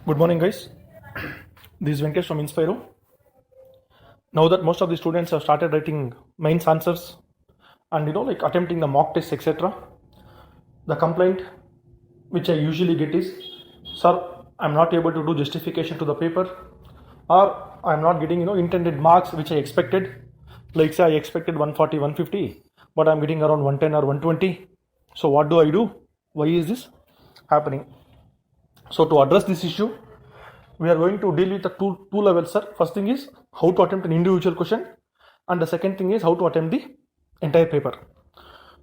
Good morning, guys. This is Venkesh from Inspiro. Now that most of the students have started writing mains answers and like attempting the mock tests, etc., the complaint which I usually get is, sir, I'm not able to do justification to the paper, or I'm not getting intended marks which I expected. Like say I expected 140, 150, but I'm getting around 110 or 120. So what do I do? Why is this happening? So to address this issue, we are going to deal with the two levels, sir. First thing is how to attempt an individual question, and the second thing is how to attempt the entire paper.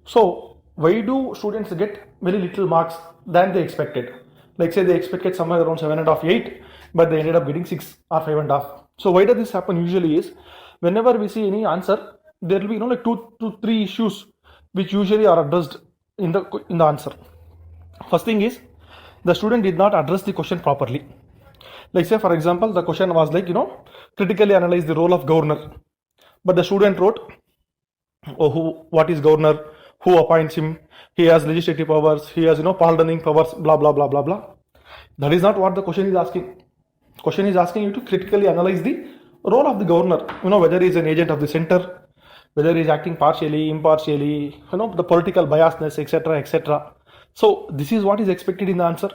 So why do students get very little marks than they expected? Like say they expected somewhere around 7.5, 8, but they ended up getting 6 or 5.5. So why does this happen usually is, whenever we see any answer, there will be like 2 to 3 issues which usually are addressed in the answer. First thing is, the student did not address the question properly. Like say for example, the question was like critically analyze the role of governor, but the student wrote, what is governor, who appoints him, he has legislative powers, he has pardoning powers, blah blah blah blah blah. That is not what the question is asking. Question is asking you to critically analyze the role of the governor, whether he is an agent of the center, whether he is acting partially, impartially, the political biasness, etc., etc. So this is what is expected in the answer,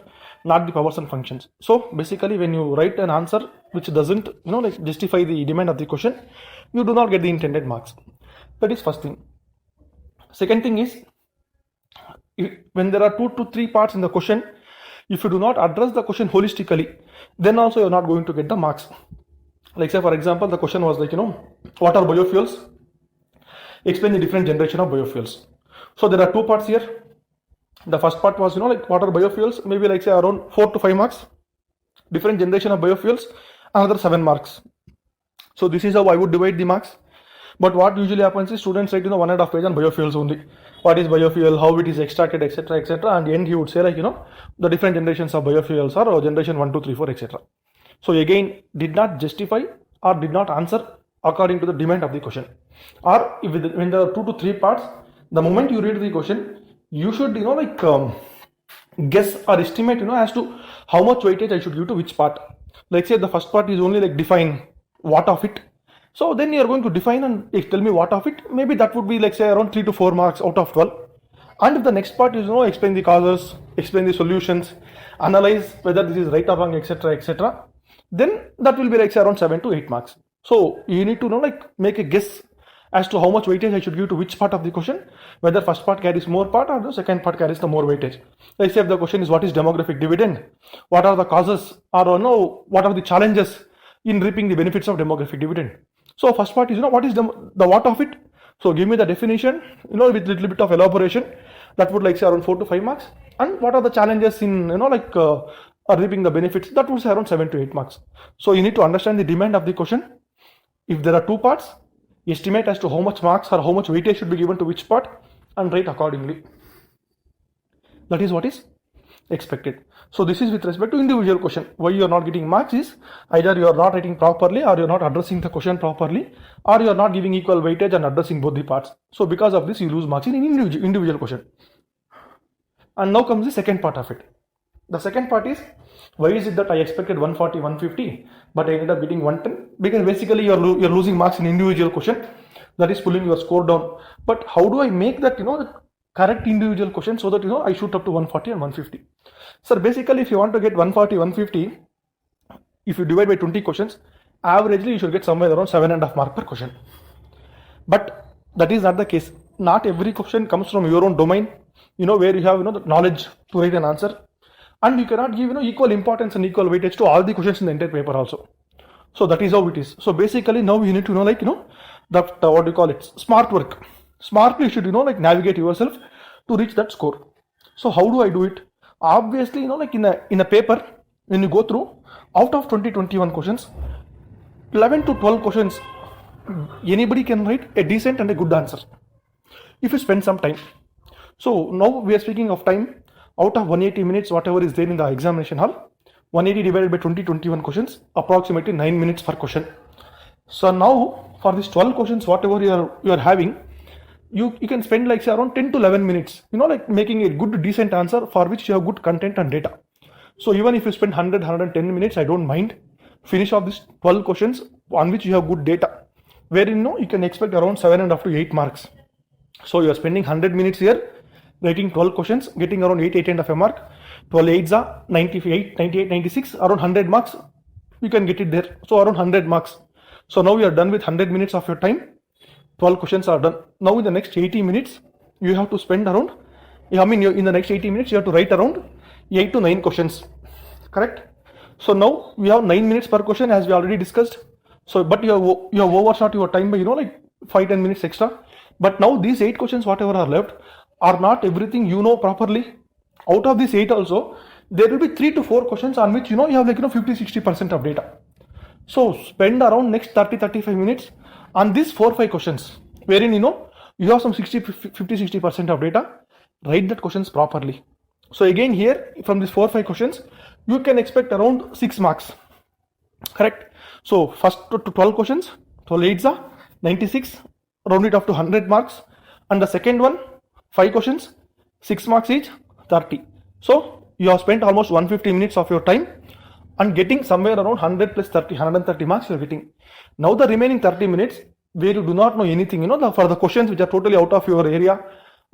not the powers and functions. So basically, when you write an answer which doesn't justify the demand of the question, you do not get the intended marks. That is first thing. Second thing is, when there are 2 to 3 parts in the question, if you do not address the question holistically, then also you are not going to get the marks. Like say for example, the question was like what are biofuels? Explain the different generation of biofuels. So there are 2 parts here. The first part was like what are biofuels, maybe like say around 4 to 5 marks. Different generation of biofuels, another 7 marks. So this is how I would divide the marks. But what usually happens is students write 1.5 page on biofuels only. What is biofuel, how it is extracted, etc., etc. And the end he would say like the different generations of biofuels are generation 1, 2, 3, 4, etc. So again, did not justify or did not answer according to the demand of the question. Or if when there are 2 to 3 parts, the moment you read the question, you should guess or estimate as to how much weightage I should give to which part. Like say the first part is only like define what of it. So then you are going to define and tell me what of it. Maybe that would be like say around 3 to 4 marks out of 12. And if the next part is explain the causes, explain the solutions, analyze whether this is right or wrong, etc., etc., then that will be like say around 7 to 8 marks. So you need to make a guess as to how much weightage I should give to which part of the question, whether first part carries more part or the second part carries the more weightage. Let's say if the question is what is demographic dividend, what are the causes, or what are the challenges in reaping the benefits of demographic dividend. So first part is what is the what of it. So give me the definition with little bit of elaboration. That would like say around 4 to 5 marks. And what are the challenges in reaping the benefits, that would say around 7 to 8 marks. So you need to understand the demand of the question. If there are 2 parts, estimate as to how much marks or how much weightage should be given to which part and write accordingly. That is what is expected. So this is with respect to individual question. Why you are not getting marks is either you are not writing properly, or you are not addressing the question properly, or you are not giving equal weightage and addressing both the parts. So because of this you lose marks in individual question. And now comes the second part of it. The second part is, why is it that I expected 140, 150, but I ended up getting 110? Because basically you're losing marks in individual question. That is pulling your score down. But how do I make that the correct individual question so that I shoot up to 140 and 150? So basically, if you want to get 140, 150, if you divide by 20 questions, averagely you should get somewhere around 7.5 mark per question. But that is not the case. Not every question comes from your own domain, where you have the knowledge to write an answer. And you cannot give equal importance and equal weightage to all the questions in the entire paper also. So that is how it is. So basically now you need to know that what do you call it, smart work. Smartly you should navigate yourself to reach that score. So how do I do it? Obviously in a paper, when you go through, out of 21 questions, 11 to 12 questions anybody can write a decent and a good answer if you spend some time. So now we are speaking of time. Out of 180 minutes, whatever is there in the examination hall, 180 divided by 21 questions, approximately 9 minutes per question. So now for these 12 questions, whatever you are having, you can spend like say around 10 to 11 minutes, making a good decent answer for which you have good content and data. So even if you spend 100, 110 minutes, I don't mind. Finish off these 12 questions on which you have good data, where you can expect around 7.5 to 8 marks. So you are spending 100 minutes here, writing 12 questions, getting around 8.5 mark. 12 8s are 98, 98, 96, around 100 marks. You can get it there. So around 100 marks. So now you are done with 100 minutes of your time. 12 questions are done. Now in the next 80 minutes, you have to spend around, in the next 80 minutes, you have to write around 8 to 9 questions. Correct? So now we have 9 minutes per question, as we already discussed. So, but you have overshot your time by, 5-10 minutes extra. But now these 8 questions, whatever are left, are not everything properly. Out of these 8 also, there will be 3 to 4 questions on which, you have 50-60% of data. So spend around next 30-35 minutes on these 4-5 questions, wherein, you have some 50-60% of data. Write that questions properly. So again here, from these 4-5 questions, you can expect around 6 marks. Correct? So first to 12 questions, 12 8s are 96, round it up to 100 marks. And the second one, 5 questions, 6 marks each, 30. So you have spent almost 150 minutes of your time and getting somewhere around 100 plus 30, 130 marks you are getting. Now the remaining 30 minutes, where you do not know anything, for the questions which are totally out of your area,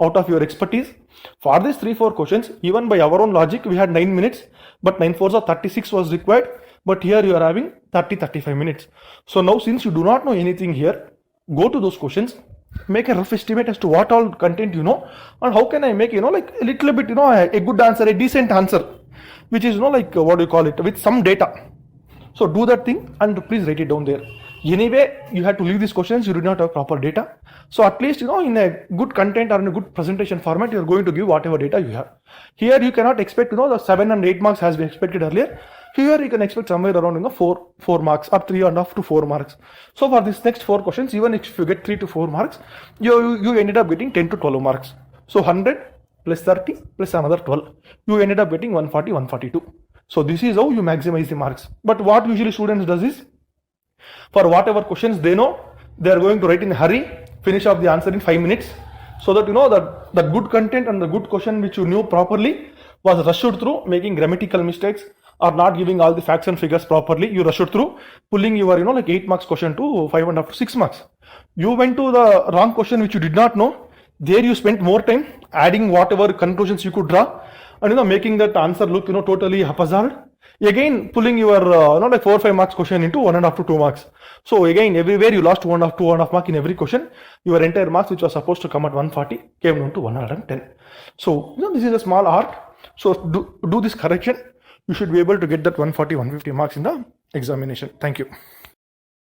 out of your expertise. For these 3-4 questions, even by our own logic, we had 9 minutes, but 9 4s are 36 was required. But here you are having 30-35 minutes. So now, since you do not know anything here, go to those questions, make a rough estimate as to what all content and how can I make, like a little bit, a good answer, a decent answer, which is, what do you call it, with some data. So do that thing and please write it down there. Anyway, you have to leave these questions, you do not have proper data. So at least, in a good content or in a good presentation format, you are going to give whatever data you have. Here you cannot expect, the 7 and 8 marks as we expected earlier. Here you can expect somewhere around, 4 marks or 3.5 to 4 marks. So for this next 4 questions, even if you get 3 to 4 marks, you ended up getting 10 to 12 marks. So 100 plus 30 plus another 12. You ended up getting 140, 142. So this is how you maximize the marks. But what usually students does is, for whatever questions they know, they are going to write in a hurry, finish off the answer in 5 minutes, so that that the good content and the good question which you knew properly was rushed through, making grammatical mistakes or not giving all the facts and figures properly. You rushed through, pulling your 8 marks question to 5.5 to 6 marks. You went to the wrong question which you did not know. There you spent more time adding whatever conclusions you could draw, and making that answer look totally haphazard. Again pulling your 4 or 5 marks question into 1.5 to 2 marks. So again, everywhere you lost 2.5 mark in every question. Your entire marks which was supposed to come at 140 came down to 110. So this is a small art. So do this correction. You should be able to get that 140, 150 marks in the examination. Thank you.